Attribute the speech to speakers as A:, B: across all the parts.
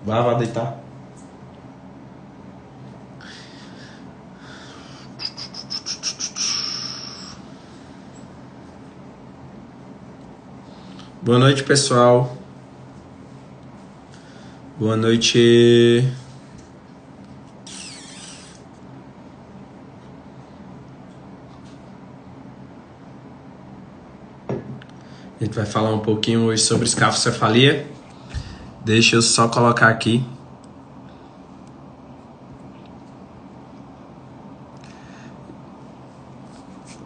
A: Vá deitar. Boa noite, pessoal. Boa noite. A gente vai falar um pouquinho hoje sobre escafocefalia. Deixa eu só colocar aqui.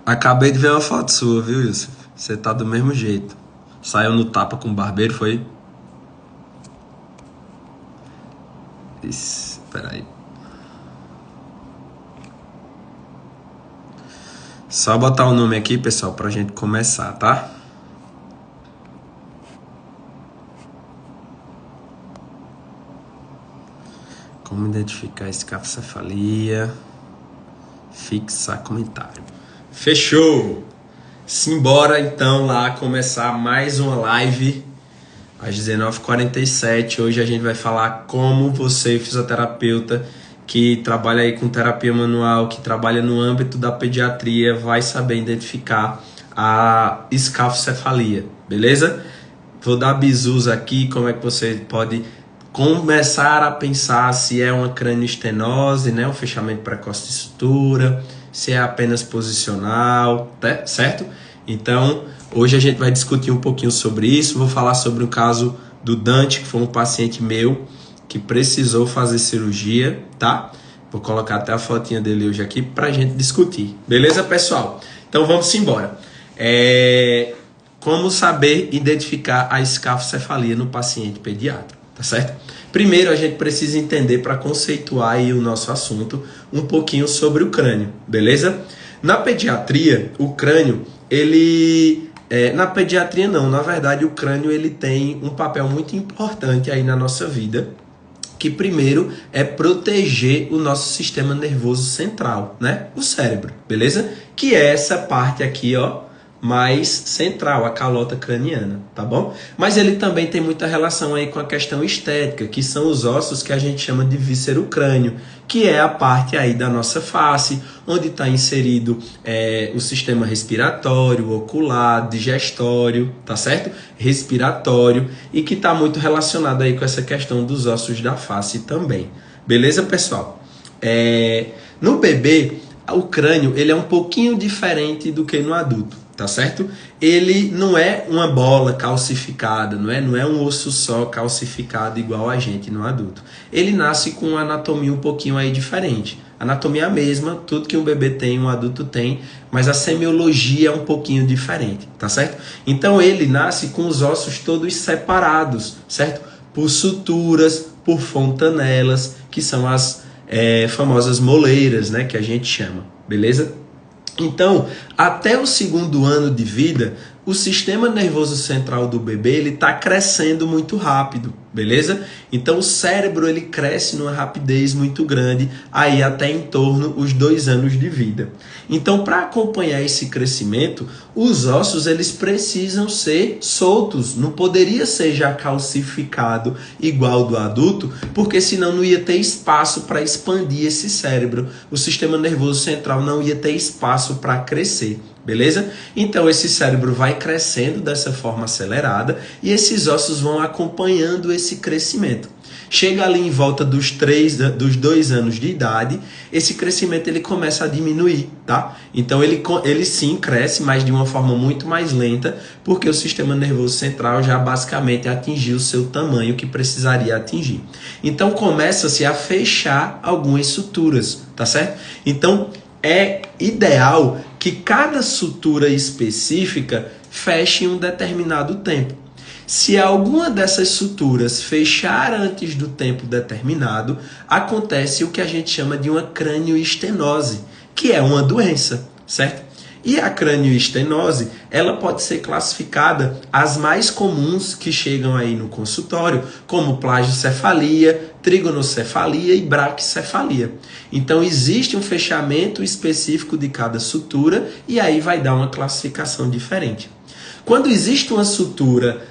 A: Acabei de ver uma foto sua, viu, Yusuf? Você tá do mesmo jeito. Saiu no tapa com o barbeiro, foi? Espera aí. Só botar o nome aqui, pessoal, pra gente começar, tá? Como identificar escafocefalia? Fixar comentário. Fechou! Simbora então lá começar mais uma live às 19h47. Hoje a gente vai falar como você, fisioterapeuta, que trabalha aí com terapia manual, que trabalha no âmbito da pediatria, vai saber identificar a escafocefalia, beleza? Vou dar bisus aqui, como é que você pode começar a pensar se é uma cranioestenose, né, um fechamento precoce de sutura, se é apenas posicional, tá? Certo? Então, hoje a gente vai discutir um pouquinho sobre isso. Vou falar sobre o caso do Dante, que foi um paciente meu que precisou fazer cirurgia, tá? Vou colocar até a fotinha dele hoje aqui pra gente discutir. Beleza, pessoal? Então vamos embora. Como saber identificar a escafocefalia no paciente pediatra, tá certo? Primeiro a gente precisa entender, para conceituar aí o nosso assunto, um pouquinho sobre o crânio, beleza? Na pediatria, o crânio, na pediatria não, na verdade o crânio ele tem um papel muito importante aí na nossa vida, que primeiro é proteger o nosso sistema nervoso central, né? O cérebro, beleza? Que é essa parte aqui, ó, mais central, a calota craniana, tá bom? Mas ele também tem muita relação aí com a questão estética, que são os ossos que a gente chama de víscero-crânio, que é a parte aí da nossa face, onde está inserido o sistema respiratório, ocular, digestório, tá certo? Respiratório, e que está muito relacionado aí com essa questão dos ossos da face também. Beleza, pessoal? No bebê, o crânio ele é um pouquinho diferente do que no adulto. Tá certo? Ele não é uma bola calcificada, não é um osso só calcificado igual a gente no adulto. Ele nasce com uma anatomia um pouquinho aí diferente. A anatomia é a mesma, tudo que um bebê tem, um adulto tem, mas a semiologia é um pouquinho diferente, tá certo? Então ele nasce com os ossos todos separados, certo? Por suturas, por fontanelas, que são as famosas moleiras, né, que a gente chama, beleza? Então, até o 2º ano de vida, o sistema nervoso central do bebê ele está crescendo muito rápido, beleza? Então o cérebro ele cresce numa rapidez muito grande, aí até em torno os 2 anos de vida. Então, para acompanhar esse crescimento, os ossos eles precisam ser soltos, não poderia ser já calcificado igual do adulto, porque senão não ia ter espaço para expandir esse cérebro. O sistema nervoso central não ia ter espaço para crescer. Beleza? Então esse cérebro vai crescendo dessa forma acelerada e esses ossos vão acompanhando esse crescimento. Chega ali em volta dos 2 anos de idade, esse crescimento ele começa a diminuir, tá? Então ele sim cresce, mas de uma forma muito mais lenta, porque o sistema nervoso central já basicamente atingiu o seu tamanho que precisaria atingir. Então começa-se a fechar algumas suturas, tá certo? Então é ideal que cada sutura específica feche em um determinado tempo. Se alguma dessas suturas fechar antes do tempo determinado, acontece o que a gente chama de uma cranioestenose, que é uma doença, certo? E a cranioestenose, ela pode ser classificada as mais comuns que chegam aí no consultório, como plagiocefalia, trigonocefalia e braquicefalia. Então existe um fechamento específico de cada sutura e aí vai dar uma classificação diferente. Quando existe uma sutura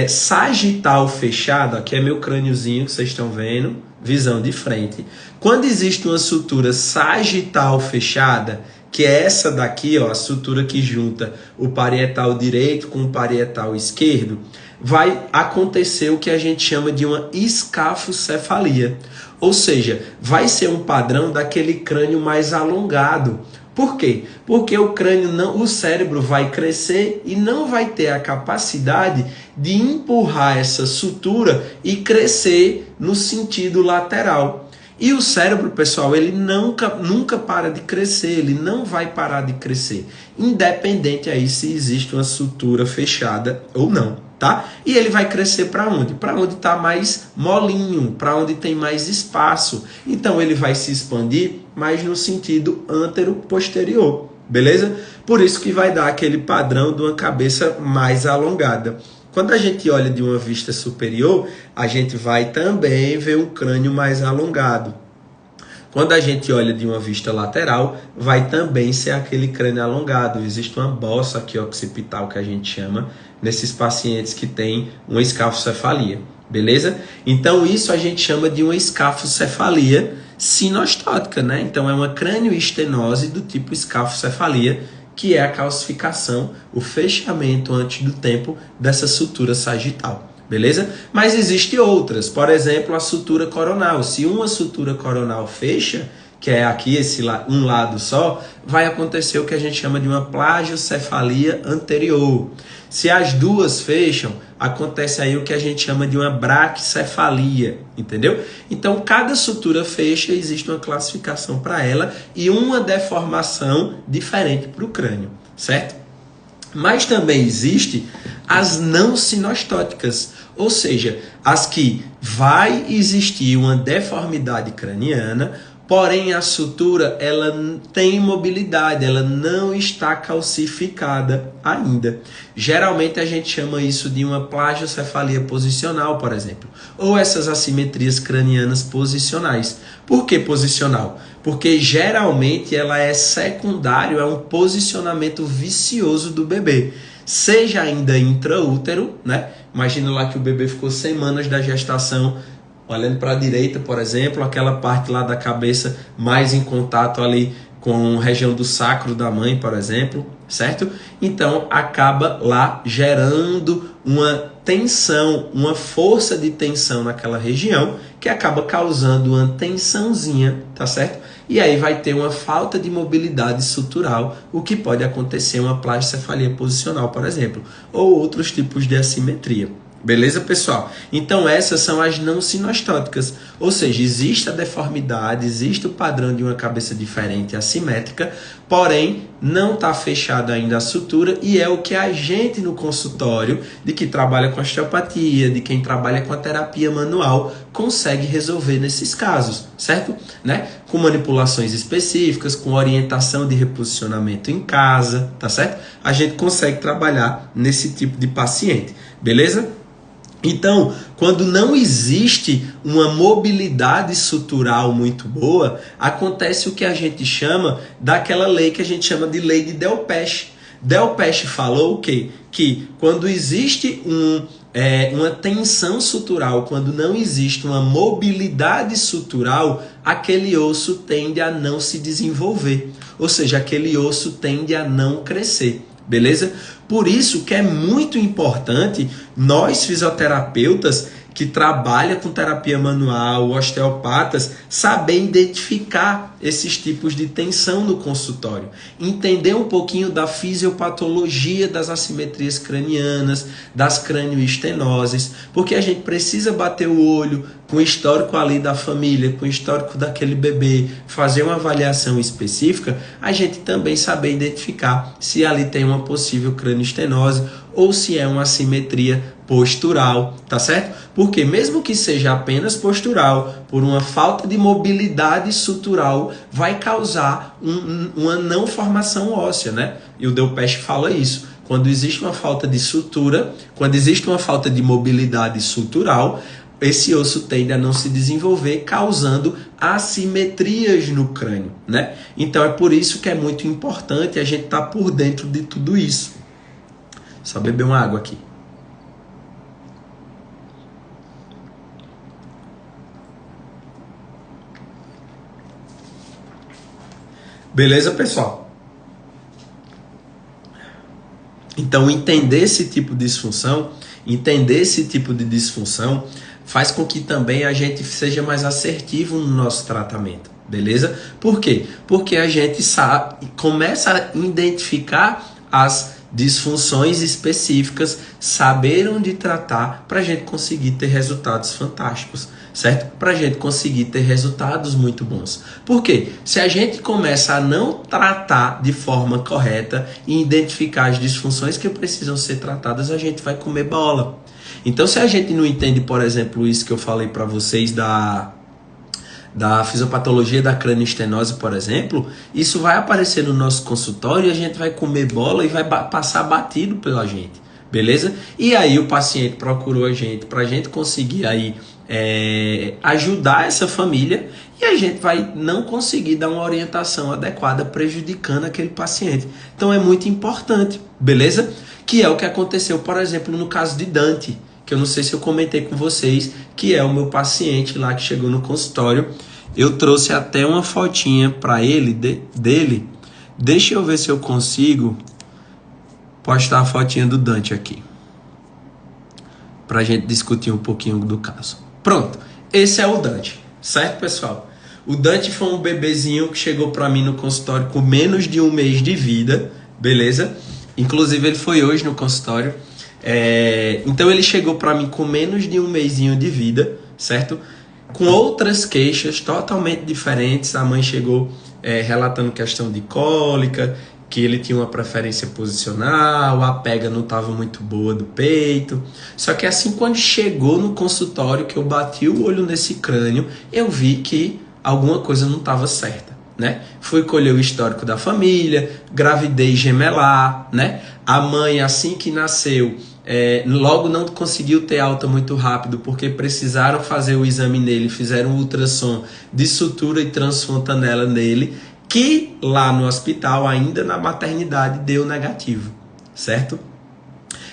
A: sagital fechado, aqui é meu crâniozinho que vocês estão vendo, visão de frente. Quando existe uma sutura sagital fechada, que é essa daqui, ó, a sutura que junta o parietal direito com o parietal esquerdo, vai acontecer o que a gente chama de uma escafocefalia. Ou seja, vai ser um padrão daquele crânio mais alongado. Por quê? Porque o cérebro vai crescer e não vai ter a capacidade de empurrar essa sutura e crescer no sentido lateral. E o cérebro, pessoal, ele nunca para de crescer, ele não vai parar de crescer, independente aí se existe uma sutura fechada ou não, tá? E ele vai crescer para onde? Para onde está mais molinho, para onde tem mais espaço. Então ele vai se expandir mais no sentido antero-posterior, beleza? Por isso que vai dar aquele padrão de uma cabeça mais alongada. Quando a gente olha de uma vista superior, a gente vai também ver um crânio mais alongado. Quando a gente olha de uma vista lateral, vai também ser aquele crânio alongado. Existe uma bossa aqui occipital que a gente chama nesses pacientes que têm uma escafocefalia, beleza? Então isso a gente chama de uma escafocefalia sinostótica, né? Então é uma cranioestenose do tipo escafocefalia, que é a calcificação, o fechamento antes do tempo dessa sutura sagital, beleza? Mas existem outras, por exemplo, a sutura coronal. Se uma sutura coronal fecha, que é aqui um lado só, vai acontecer o que a gente chama de uma plagiocefalia anterior. Se as duas fecham, acontece aí o que a gente chama de uma braquicefalia, entendeu? Então, cada sutura fecha, existe uma classificação para ela e uma deformação diferente para o crânio, certo? Mas também existe as não sinostóticas, ou seja, as que vai existir uma deformidade craniana, porém a sutura ela tem mobilidade, ela não está calcificada ainda. Geralmente a gente chama isso de uma plagiocefalia posicional, por exemplo, ou essas assimetrias cranianas posicionais. Por que posicional? Porque geralmente ela é secundário a um posicionamento vicioso do bebê, seja ainda intraútero, né? Imagina lá que o bebê ficou semanas da gestação olhando para a direita, por exemplo, aquela parte lá da cabeça mais em contato ali com a região do sacro da mãe, por exemplo, certo? Então acaba lá gerando uma tensão, uma força de tensão naquela região que acaba causando uma tensãozinha, tá certo? E aí vai ter uma falta de mobilidade sutural, o que pode acontecer uma plagiocefalia posicional, por exemplo, ou outros tipos de assimetria. Beleza, pessoal? Então essas são as não sinostóticas, ou seja, existe a deformidade, existe o padrão de uma cabeça diferente, assimétrica, porém não está fechada ainda a sutura e é o que a gente no consultório, de quem trabalha com osteopatia, de quem trabalha com a terapia manual, consegue resolver nesses casos, certo? Né? Com manipulações específicas, com orientação de reposicionamento em casa, tá certo? A gente consegue trabalhar nesse tipo de paciente, beleza? Então, quando não existe uma mobilidade sutural muito boa, acontece o que a gente chama daquela lei que a gente chama de lei de Delpech. Delpech falou o quê? Que quando existe uma tensão sutural, quando não existe uma mobilidade sutural, aquele osso tende a não se desenvolver. Ou seja, aquele osso tende a não crescer. Beleza? Por isso que é muito importante nós fisioterapeutas que trabalham com terapia manual, osteopatas, saber identificar esses tipos de tensão no consultório. Entender um pouquinho da fisiopatologia das assimetrias cranianas, das cranioestenoses, porque a gente precisa bater o olho com o histórico ali da família, com o histórico daquele bebê, fazer uma avaliação específica, a gente também saber identificar se ali tem uma possível cranioestenose ou se é uma assimetria postural, tá certo? Porque mesmo que seja apenas postural, por uma falta de mobilidade sutural, vai causar uma não formação óssea, né? E o Delpech fala isso. Quando existe uma falta de sutura, quando existe uma falta de mobilidade sutural, esse osso tende a não se desenvolver, causando assimetrias no crânio, né? Então é por isso que é muito importante a gente estar por dentro de tudo isso. Só beber uma água aqui. Beleza, pessoal? Então, entender esse tipo de disfunção faz com que também a gente seja mais assertivo no nosso tratamento, beleza? Por quê? Porque a gente começa a identificar as disfunções específicas, saber onde tratar para a gente conseguir ter resultados fantásticos, certo? Para a gente conseguir ter resultados muito bons. Por quê? Se a gente começa a não tratar de forma correta e identificar as disfunções que precisam ser tratadas, a gente vai comer bola. Então, se a gente não entende, por exemplo, isso que eu falei para vocês da fisiopatologia da cranioestenose, por exemplo, isso vai aparecer no nosso consultório e a gente vai comer bola e vai passar batido pela gente, beleza? E aí o paciente procurou a gente para a gente conseguir aí ajudar essa família e a gente vai não conseguir dar uma orientação adequada prejudicando aquele paciente. Então é muito importante, beleza? Que é o que aconteceu, por exemplo, no caso de Dante, que eu não sei se eu comentei com vocês, que é o meu paciente lá que chegou no consultório. Eu trouxe até uma fotinha para ele, dele. Deixa eu ver se eu consigo postar a fotinha do Dante aqui, para a gente discutir um pouquinho do caso. Pronto, esse é o Dante, certo, pessoal? O Dante foi um bebezinho que chegou para mim no consultório com menos de 1 mês de vida, beleza? Inclusive ele foi hoje no consultório. Então ele chegou para mim com menos de 1 mêsinho de vida, certo? Com outras queixas totalmente diferentes. A mãe chegou relatando questão de cólica, que ele tinha uma preferência posicional, a pega não estava muito boa do peito. Só que assim, quando chegou no consultório, que eu bati o olho nesse crânio, eu vi que alguma coisa não estava certa, né? Fui colher o histórico da família, gravidez gemelar, né? A mãe, assim que nasceu, logo não conseguiu ter alta muito rápido, porque precisaram fazer o exame nele, fizeram um ultrassom de sutura e transfontanela nele, que lá no hospital, ainda na maternidade, deu negativo, certo?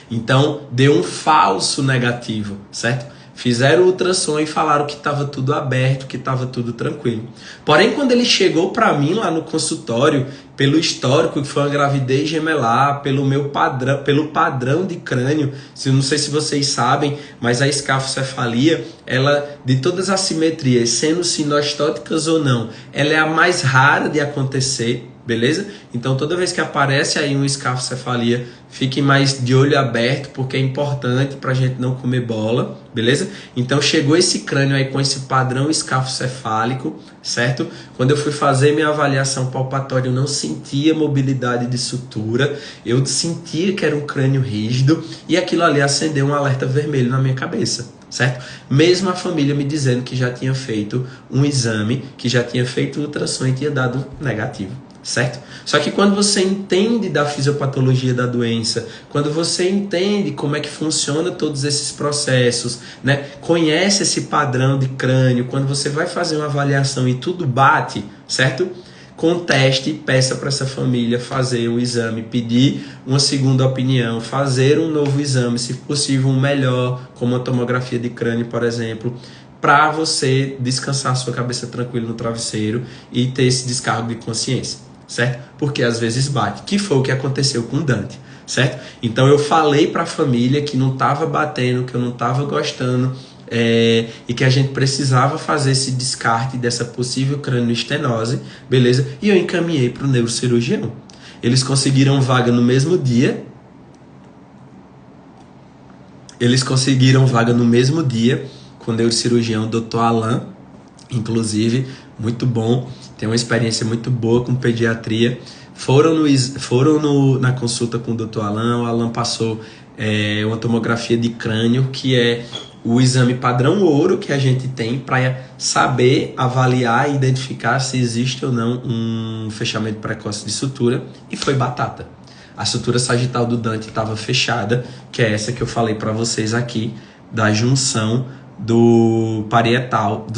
A: Então, deu um falso negativo, certo? Fizeram o ultrassom e falaram que estava tudo aberto, que estava tudo tranquilo. Porém, quando ele chegou para mim lá no consultório, pelo histórico, que foi uma gravidez gemelar, pelo padrão de crânio, não sei se vocês sabem, mas a escafocefalia, ela, de todas as simetrias, sendo sinostóticas ou não, ela é a mais rara de acontecer, beleza? Então, toda vez que aparece aí uma escafocefalia, fiquem mais de olho aberto, porque é importante para a gente não comer bola, beleza? Então, chegou esse crânio aí com esse padrão escafocefálico, certo? Quando eu fui fazer minha avaliação palpatória, eu não sentia mobilidade de sutura, eu sentia que era um crânio rígido, e aquilo ali acendeu um alerta vermelho na minha cabeça, certo? Mesmo a família me dizendo que já tinha feito um exame, que já tinha feito ultrassom e tinha dado negativo, certo? Só que quando você entende da fisiopatologia da doença, quando você entende como é que funciona todos esses processos, né? Conhece esse padrão de crânio, quando você vai fazer uma avaliação e tudo bate, certo? Conteste e peça para essa família fazer o exame, pedir uma segunda opinião, fazer um novo exame, se possível um melhor, como uma tomografia de crânio, por exemplo, para você descansar sua cabeça tranquila no travesseiro e ter esse descargo de consciência, certo? Porque às vezes bate, que foi o que aconteceu com Dante, certo? Então eu falei para a família que não estava batendo, que eu não estava gostando, e que a gente precisava fazer esse descarte dessa possível cranioestenose, beleza? E eu encaminhei para o neurocirurgião. Eles conseguiram vaga no mesmo dia. Com o neurocirurgião Dr. Alan, inclusive, muito bom, tem uma experiência muito boa com pediatria. Foram na consulta com o Dr. Alan, o Alan passou uma tomografia de crânio, que é o exame padrão ouro que a gente tem para saber, avaliar e identificar se existe ou não um fechamento precoce de sutura, e foi batata. A sutura sagital do Dante estava fechada, que é essa que eu falei para vocês aqui, da junção dos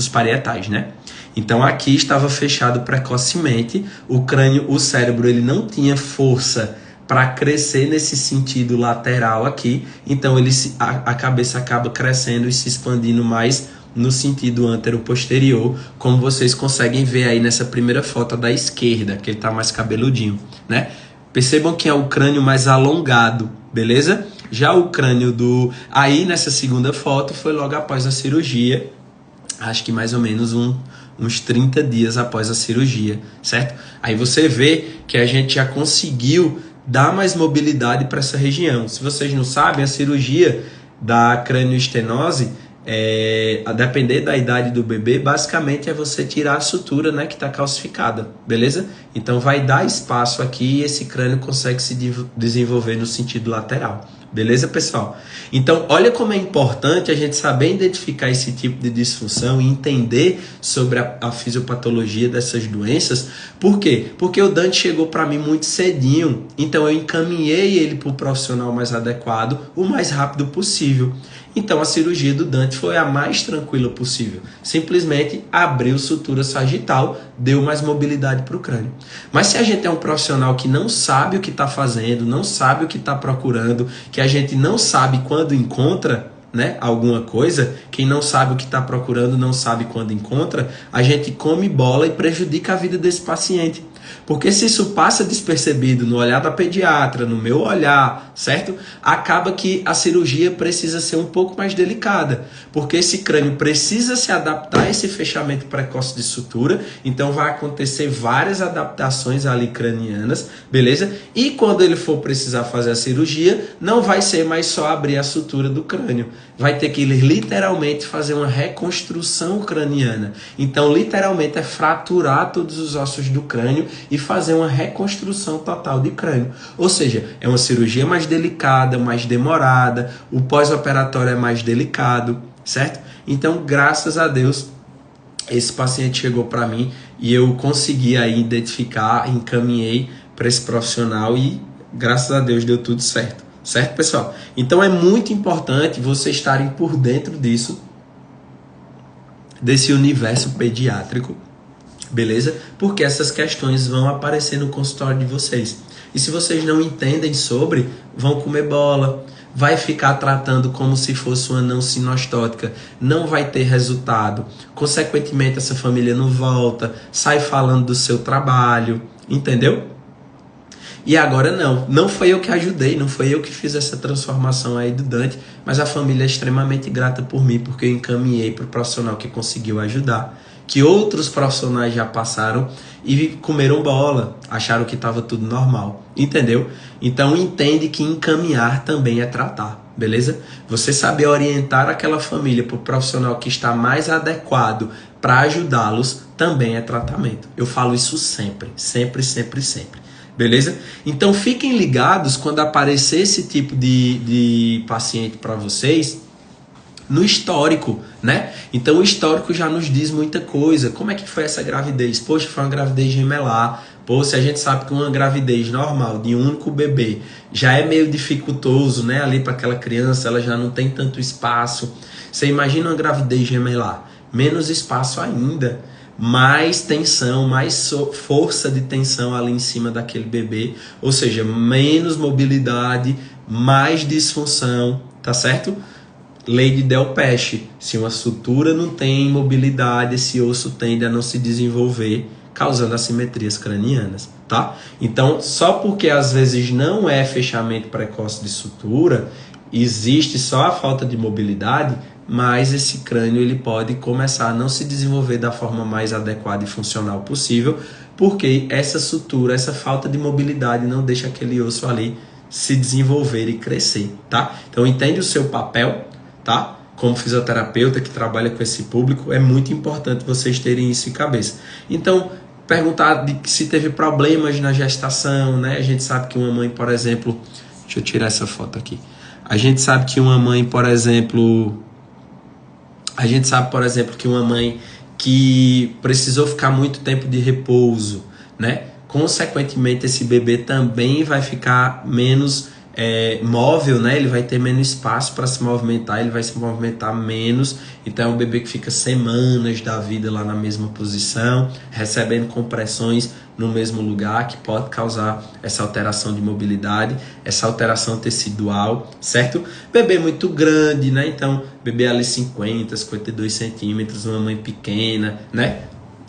A: parietais, né? Então aqui estava fechado precocemente, o crânio, o cérebro, ele não tinha força para crescer nesse sentido lateral aqui, então a cabeça acaba crescendo e se expandindo mais no sentido antero-posterior, como vocês conseguem ver aí nessa primeira foto da esquerda, que ele está mais cabeludinho, né? Percebam que é o crânio mais alongado, beleza? Já o crânio do... Aí nessa segunda foto foi logo após a cirurgia, acho que mais ou menos uns 30 dias após a cirurgia, certo? Aí você vê que a gente já conseguiu dar mais mobilidade para essa região. Se vocês não sabem, a cirurgia da cranioestenose, a depender da idade do bebê, basicamente é você tirar a sutura, né, que está calcificada, beleza? Então vai dar espaço aqui e esse crânio consegue se desenvolver no sentido lateral. Beleza, pessoal? Então, olha como é importante a gente saber identificar esse tipo de disfunção e entender sobre a fisiopatologia dessas doenças. Por quê? Porque o Dante chegou para mim muito cedinho, então eu encaminhei ele para o profissional mais adequado o mais rápido possível. Então, a cirurgia do Dante foi a mais tranquila possível. Simplesmente abriu sutura sagital, deu mais mobilidade para o crânio. Mas se a gente é um profissional que não sabe o que está fazendo, não sabe o que está procurando, que a gente não sabe quando encontra, né, alguma coisa, quem não sabe o que está procurando não sabe quando encontra, a gente come bola e prejudica a vida desse paciente. Porque se isso passa despercebido no olhar da pediatra, no meu olhar, certo? Acaba que a cirurgia precisa ser um pouco mais delicada, porque esse crânio precisa se adaptar a esse fechamento precoce de sutura, então vai acontecer várias adaptações ali cranianas, beleza? E quando ele for precisar fazer a cirurgia, não vai ser mais só abrir a sutura do crânio, vai ter que literalmente fazer uma reconstrução craniana. Então, literalmente é fraturar todos os ossos do crânio e fazer uma reconstrução total de crânio. Ou seja, é uma cirurgia mais delicada, mais demorada, o pós-operatório é mais delicado, certo? Então, graças a Deus, esse paciente chegou para mim e eu consegui aí identificar, encaminhei para esse profissional e, graças a Deus, deu tudo certo. Certo, pessoal? Então, é muito importante vocês estarem por dentro disso, desse universo pediátrico, beleza? Porque essas questões vão aparecer no consultório de vocês. E se vocês não entendem sobre, vão comer bola, vai ficar tratando como se fosse uma não sinostótica, não vai ter resultado. Consequentemente, essa família não volta, sai falando do seu trabalho, entendeu? E agora não foi eu que ajudei, não foi eu que fiz essa transformação aí do Dante, mas a família é extremamente grata por mim, porque eu encaminhei para o profissional que conseguiu ajudar, que outros profissionais já passaram e comeram bola, acharam que estava tudo normal, entendeu? Então entende que encaminhar também é tratar, beleza? Você saber orientar aquela família para o profissional que está mais adequado para ajudá-los também é tratamento. Eu falo isso sempre, sempre, sempre, sempre. Beleza? Então fiquem ligados quando aparecer esse tipo de paciente para vocês no histórico, né? Então o histórico já nos diz muita coisa. Como é que foi essa gravidez? Poxa, foi uma gravidez gemelar. Pô, se a gente sabe que uma gravidez normal de um único bebê já é meio dificultoso, né? Ali para aquela criança, ela já não tem tanto espaço. Você imagina uma gravidez gemelar, menos espaço ainda, mais tensão, mais força de tensão ali em cima daquele bebê, ou seja, menos mobilidade, mais disfunção, tá certo? Lei de Delpech, se uma sutura não tem mobilidade, esse osso tende a não se desenvolver, causando assimetrias cranianas, tá? Então, só porque às vezes não é fechamento precoce de sutura, existe só a falta de mobilidade, mas esse crânio ele pode começar a não se desenvolver da forma mais adequada e funcional possível, porque essa sutura, essa falta de mobilidade não deixa aquele osso ali se desenvolver e crescer, tá? Então entende o seu papel, tá? Como fisioterapeuta que trabalha com esse público, é muito importante vocês terem isso em cabeça. Então, perguntar se teve problemas na gestação, né? A gente sabe que uma mãe, por exemplo... Deixa eu tirar essa foto aqui. A gente sabe que uma mãe, por exemplo... que uma mãe que precisou ficar muito tempo de repouso, né? Consequentemente, esse bebê também vai ficar menos móvel, né? Ele vai ter menos espaço para se movimentar, ele vai se movimentar menos. Então é um bebê que fica semanas da vida lá na mesma posição, recebendo compressões no mesmo lugar, que pode causar essa alteração de mobilidade, essa alteração tecidual, certo? Bebê muito grande, né? Então, bebê ali 50, 52 centímetros, uma mãe pequena, né?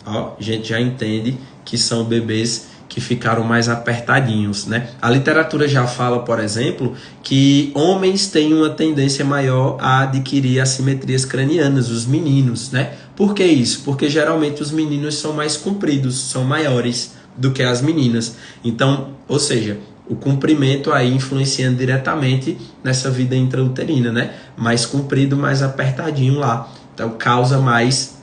A: Ó, a gente já entende que são bebês que ficaram mais apertadinhos, né? A literatura já fala, por exemplo, que homens têm uma tendência maior a adquirir assimetrias cranianas, os meninos, né? Por que isso? Porque geralmente os meninos são mais compridos, são maiores do que as meninas. Então, ou seja, o comprimento aí influenciando diretamente nessa vida intrauterina, né? Mais comprido, mais apertadinho lá. Então, causa mais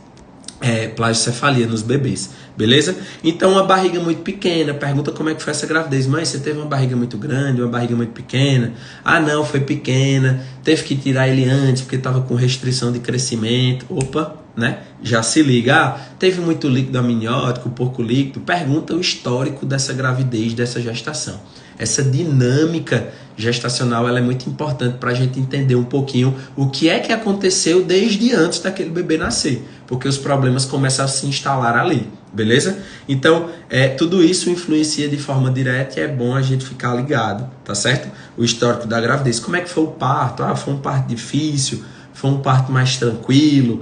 A: plagiocefalia nos bebês. Beleza? Então, uma barriga muito pequena. Pergunta como é que foi essa gravidez. Mãe, você teve uma barriga muito grande, uma barriga muito pequena? Ah, não, foi pequena. Teve que tirar ele antes porque estava com restrição de crescimento. Opa, né? Já se liga. Ah, teve muito líquido amniótico, pouco líquido. Pergunta o histórico dessa gravidez, dessa gestação. Essa dinâmica gestacional ela é muito importante para a gente entender um pouquinho o que é que aconteceu desde antes daquele bebê nascer, porque os problemas começam a se instalar ali, beleza? Então, tudo isso influencia de forma direta e é bom a gente ficar ligado, tá certo? O histórico da gravidez, como é que foi o parto? Ah, foi um parto difícil, foi um parto mais tranquilo,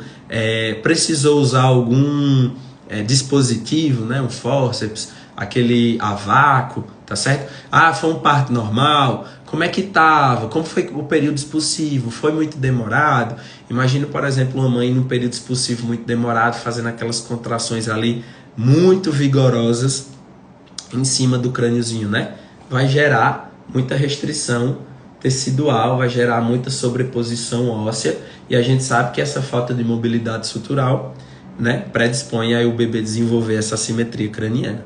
A: precisou usar algum dispositivo, né? Um fórceps, aquele a vácuo, tá certo? Ah, foi um parto normal, como é que estava? Como foi o período expulsivo? Foi muito demorado? Imagina, por exemplo, uma mãe num período expulsivo muito demorado, fazendo aquelas contrações ali muito vigorosas em cima do crâniozinho, né? Vai gerar muita restrição tecidual, vai gerar muita sobreposição óssea e a gente sabe que essa falta de mobilidade sutural, né, predispõe aí o bebê desenvolver essa assimetria craniana.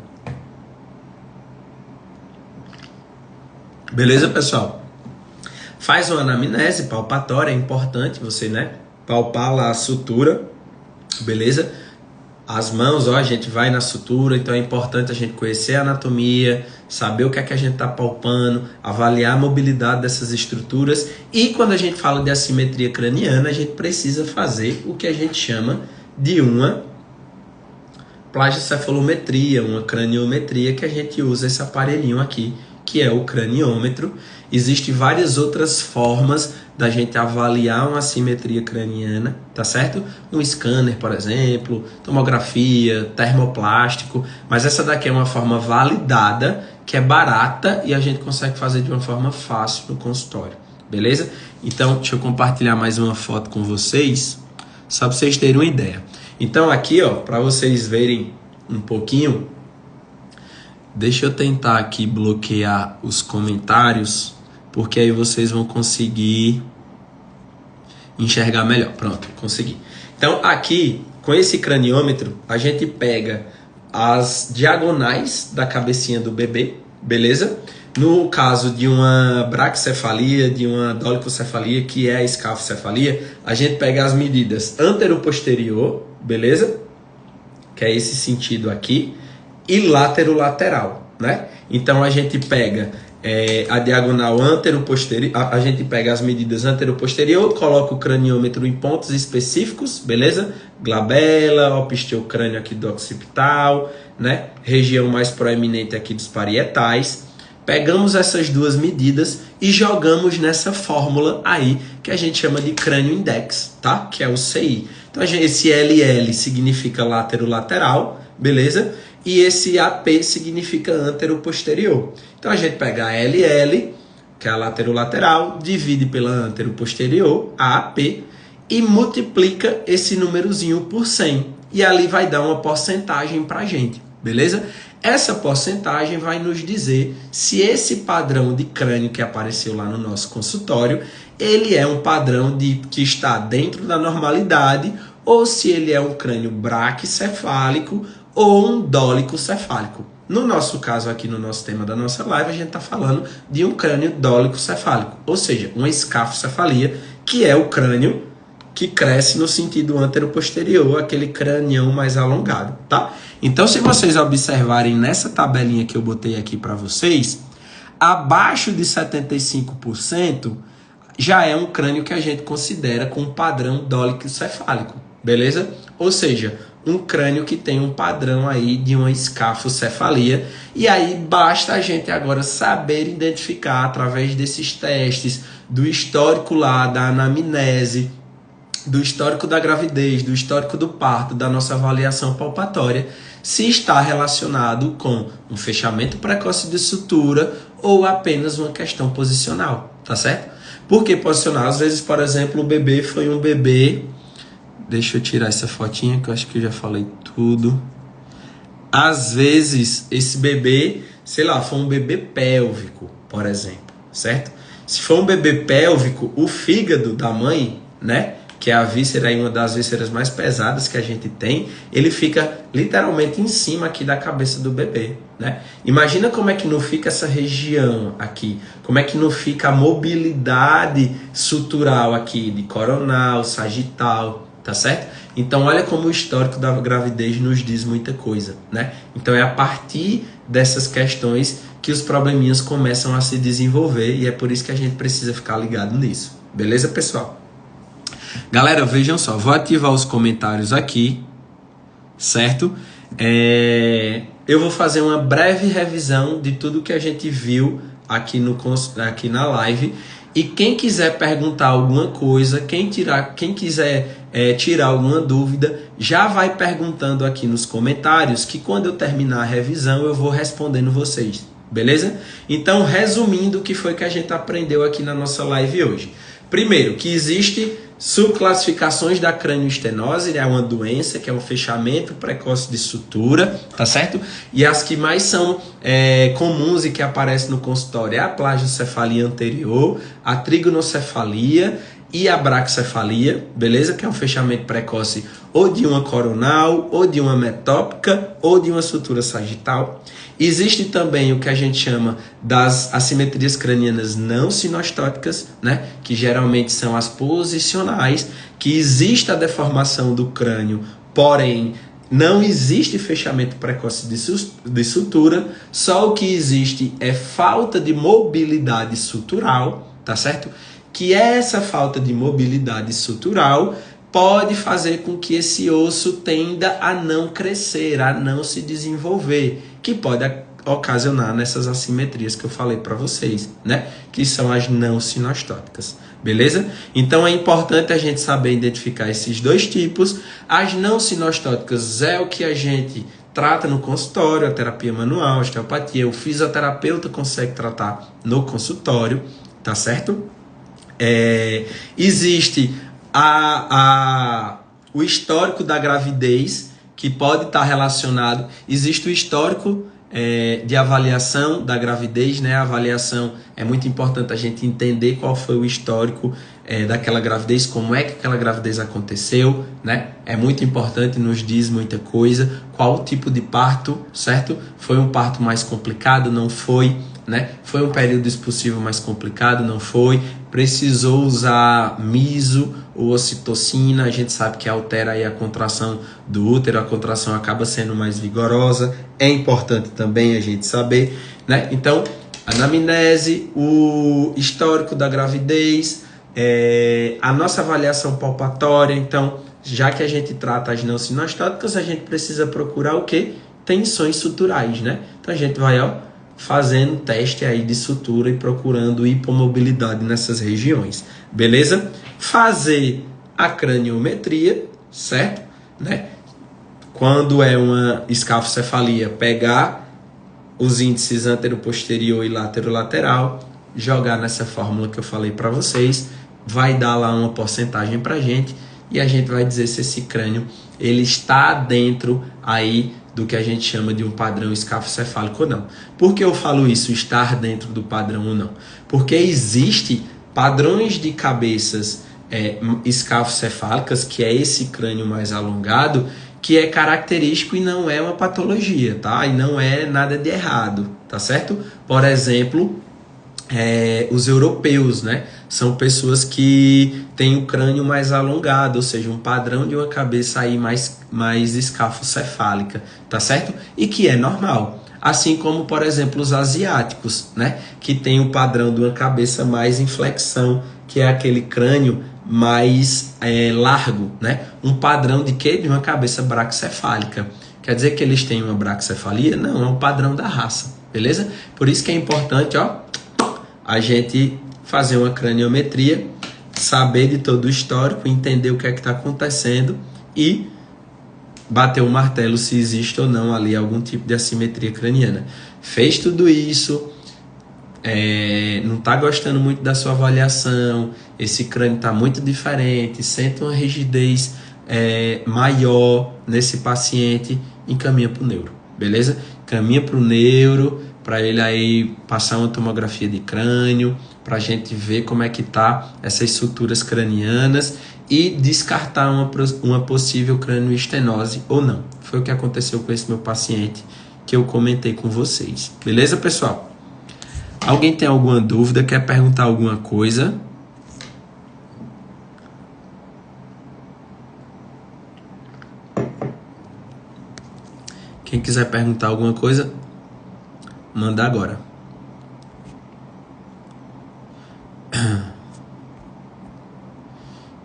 A: Beleza, pessoal? Faz uma anamnese palpatória, é importante você, né, palpar lá a sutura, beleza? As mãos, ó, a gente vai na sutura, então é importante a gente conhecer a anatomia, saber o que é que a gente está palpando, avaliar a mobilidade dessas estruturas e quando a gente fala de assimetria craniana, a gente precisa fazer o que a gente chama de uma plagiocefalometria, uma craniometria, que a gente usa esse aparelhinho aqui, que é o craniômetro. Existem várias outras formas da gente avaliar uma assimetria craniana, tá certo? Um scanner, por exemplo, tomografia, termoplástico, mas essa daqui é uma forma validada, que é barata e a gente consegue fazer de uma forma fácil no consultório, beleza? Então, deixa eu compartilhar mais uma foto com vocês, só para vocês terem uma ideia. Então aqui, ó, para vocês verem um pouquinho, deixa eu tentar aqui bloquear os comentários, porque aí vocês vão conseguir enxergar melhor. Pronto, consegui. Então aqui, com esse craniômetro, a gente pega as diagonais da cabecinha do bebê, beleza? No caso de uma braquicefalia, de uma dolicocefalia, que é a escafocefalia, a gente pega as medidas antero-posterior, beleza? Que é esse sentido aqui, e látero-lateral, né? Então a gente pega a diagonal antero-posterior, a gente pega as medidas antero-posterior, coloca o craniômetro em pontos específicos, beleza? Glabela, opisteocrânio aqui do occipital, né? Região mais proeminente aqui dos parietais. Pegamos essas duas medidas e jogamos nessa fórmula aí que a gente chama de crânio index, tá? Que é o CI. Então esse LL significa látero-lateral, beleza? E esse AP significa antero-posterior. Então a gente pega a LL, que é a látero-lateral, divide pela antero-posterior, a AP, e multiplica esse númerozinho por 100. E ali vai dar uma porcentagem pra gente, beleza? Essa porcentagem vai nos dizer se esse padrão de crânio que apareceu lá no nosso consultório, ele é um padrão que está dentro da normalidade ou se ele é um crânio braquicefálico ou um dólico-cefálico. No nosso caso aqui, no nosso tema da nossa live, a gente está falando de um crânio dólico-cefálico, ou seja, uma escafocefalia, que é o crânio que cresce no sentido antero-posterior, aquele cranião mais alongado, tá? Então, se vocês observarem nessa tabelinha que eu botei aqui para vocês, abaixo de 75% já é um crânio que a gente considera com um padrão dólico-cefálico, beleza? Ou seja, um crânio que tem um padrão aí de uma escafocefalia, e aí basta a gente agora saber identificar através desses testes, do histórico lá, da anamnese, do histórico da gravidez, do histórico do parto, da nossa avaliação palpatória, se está relacionado com um fechamento precoce de sutura ou apenas uma questão posicional, tá certo? Por que posicional? Às vezes, por exemplo, o bebê foi um bebê... Deixa eu tirar essa fotinha que eu acho que eu já falei tudo. Às vezes, esse bebê, sei lá, foi um bebê pélvico, por exemplo, certo? Se for um bebê pélvico, o fígado da mãe, né, que é a víscera, uma das vísceras mais pesadas que a gente tem, ele fica literalmente em cima aqui da cabeça do bebê, né? Imagina como é que não fica essa região aqui, como é que não fica a mobilidade sutural aqui, de coronal, sagital, tá certo? Então olha como o histórico da gravidez nos diz muita coisa, né? Então é a partir dessas questões que os probleminhas começam a se desenvolver, e é por isso que a gente precisa ficar ligado nisso. Beleza, pessoal? Galera, vejam só, vou ativar os comentários aqui, certo? Eu vou fazer uma breve revisão de tudo que a gente viu aqui na live, e quem quiser perguntar alguma coisa, quem quiser tirar alguma dúvida, já vai perguntando aqui nos comentários, que quando eu terminar a revisão eu vou respondendo vocês, beleza? Então, resumindo o que foi que a gente aprendeu aqui na nossa live hoje. Primeiro, que existe subclassificações da cranioestenose, é uma doença que é um fechamento precoce de sutura, tá certo? E as que mais são comuns e que aparecem no consultório é a plagiocefalia anterior, a trigonocefalia e a braquicefalia, beleza? Que é um fechamento precoce ou de uma coronal, ou de uma metópica, ou de uma sutura sagital. Existe também o que a gente chama das assimetrias cranianas não sinostóticas, né? Que geralmente são as posicionais, que existe a deformação do crânio, porém não existe fechamento precoce de sutura, só o que existe é falta de mobilidade sutural, tá certo? Que essa falta de mobilidade sutural pode fazer com que esse osso tenda a não crescer, a não se desenvolver, que pode ocasionar nessas assimetrias que eu falei para vocês, né? Que são as não sinostóticas, beleza? Então é importante a gente saber identificar esses dois tipos. As não sinostóticas é o que a gente trata no consultório, a terapia manual, a osteopatia, o fisioterapeuta consegue tratar no consultório, tá certo? Existe o histórico da gravidez, que pode estar relacionado. Existe o histórico de avaliação da gravidez, né? A avaliação é muito importante a gente entender qual foi o histórico daquela gravidez, como é que aquela gravidez aconteceu, né? É muito importante, nos diz muita coisa. Qual o tipo de parto, certo? Foi um parto mais complicado? Não foi, né? Foi um período expulsivo mais complicado? Não foi. Precisou usar miso ou ocitocina, a gente sabe que altera aí a contração do útero, a contração acaba sendo mais vigorosa, é importante também a gente saber, né? Então, anamnese, o histórico da gravidez, a nossa avaliação palpatória. Então, já que a gente trata as não sinostóticas, a gente precisa procurar o quê? Tensões suturais, né? Então a gente vai, fazendo teste aí de sutura e procurando hipomobilidade nessas regiões, beleza? Fazer a craniometria, certo? Né? Quando é uma escafocefalia, pegar os índices anteroposterior e laterolateral, jogar nessa fórmula que eu falei para vocês, vai dar lá uma porcentagem para a gente, e a gente vai dizer se esse crânio ele está dentro aí do que a gente chama de um padrão escafocefálico ou não. Por que eu falo isso, estar dentro do padrão ou não? Porque existe padrões de cabeças escafocefálicas, que é esse crânio mais alongado, que é característico e não é uma patologia, tá? E não é nada de errado, tá certo? Por exemplo, os europeus, né? São pessoas que têm o crânio mais alongado, ou seja, um padrão de uma cabeça aí mais escafocefálica, tá certo? E que é normal. assim como, por exemplo, os asiáticos, né? Que tem o padrão de uma cabeça mais em flexão, que é aquele crânio mais largo, né? Um padrão de quê? De uma cabeça braquicefálica. Quer dizer que eles têm uma braquicefalia? Não, é um padrão da raça, beleza? Por isso que é importante, ó, a gente fazer uma craniometria, saber de todo o histórico, entender o que é que está acontecendo e bater o martelo se existe ou não ali algum tipo de assimetria craniana. Fez tudo isso, não está gostando muito da sua avaliação, esse crânio está muito diferente, sente uma rigidez maior nesse paciente, encaminha para o neuro, beleza? Caminha para o neuro, para ele aí passar uma tomografia de crânio, para a gente ver como é que tá essas suturas cranianas e descartar uma possível cranioestenose ou não. Foi o que aconteceu com esse meu paciente que eu comentei com vocês. Beleza, pessoal? Alguém tem alguma dúvida? Quer perguntar alguma coisa? Quem quiser perguntar alguma coisa, manda agora.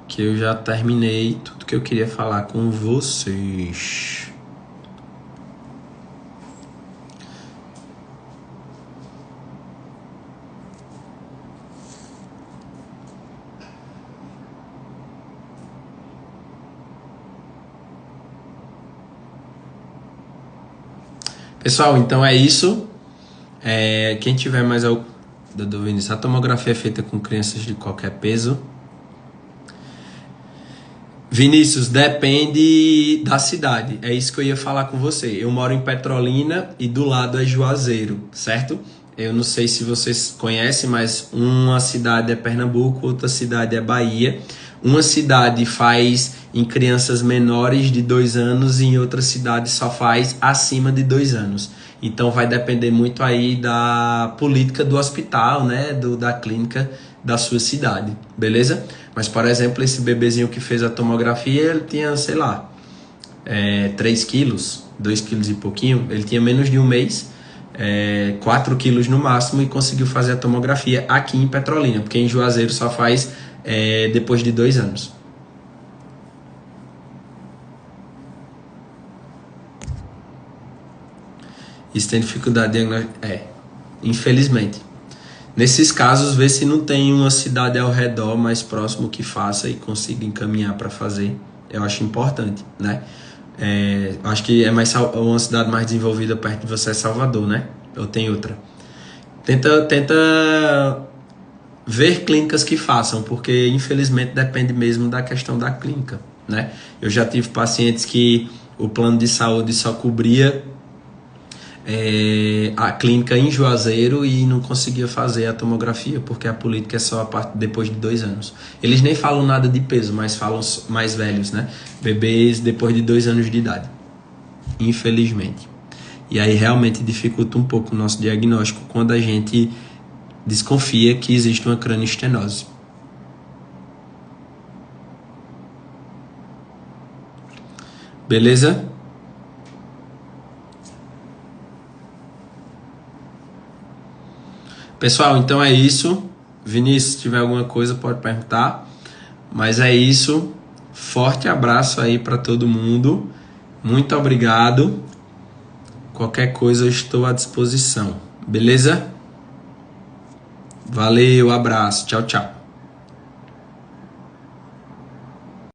A: Que eu já terminei tudo que eu queria falar com vocês. Pessoal, então é isso. Quem tiver mais algo, Dr. Vinícius, a tomografia é feita com crianças de qualquer peso. Vinícius, depende da cidade. É isso que eu ia falar com você. Eu moro em Petrolina e do lado é Juazeiro, certo? Eu não sei se vocês conhecem, mas uma cidade é Pernambuco, outra cidade é Bahia. Uma cidade faz em crianças menores de 2 anos e em outra cidade só faz acima de 2 anos. Então vai depender muito aí da política do hospital, né? Da clínica da sua cidade, beleza? Mas, por exemplo, esse bebezinho que fez a tomografia, ele tinha, sei lá, 3 quilos, 2 quilos e pouquinho. Ele tinha menos de um mês, 4 quilos no máximo, e conseguiu fazer a tomografia aqui em Petrolina, porque em Juazeiro só faz depois de 2 anos. Isso tem dificuldade de diagnóstico? Infelizmente. Nesses casos, vê se não tem uma cidade ao redor mais próximo que faça e consiga encaminhar para fazer. Eu acho importante, né? Acho que uma cidade mais desenvolvida perto de você é Salvador, né? Ou tem outra? Tenta ver clínicas que façam, porque infelizmente depende mesmo da questão da clínica, né? Eu já tive pacientes que o plano de saúde só cobria a clínica em Juazeiro e não conseguia fazer a tomografia, porque a política é só a parte depois de 2 anos. Eles nem falam nada de peso, mas falam mais velhos, né? Bebês depois de 2 anos de idade, infelizmente. E aí realmente dificulta um pouco o nosso diagnóstico quando a gente desconfia que existe uma cranioestenose. Beleza? Pessoal, então é isso. Vinícius, se tiver alguma coisa pode perguntar. Mas é isso. Forte abraço aí para todo mundo. Muito obrigado. Qualquer coisa eu estou à disposição. Beleza? Valeu, abraço. Tchau, tchau.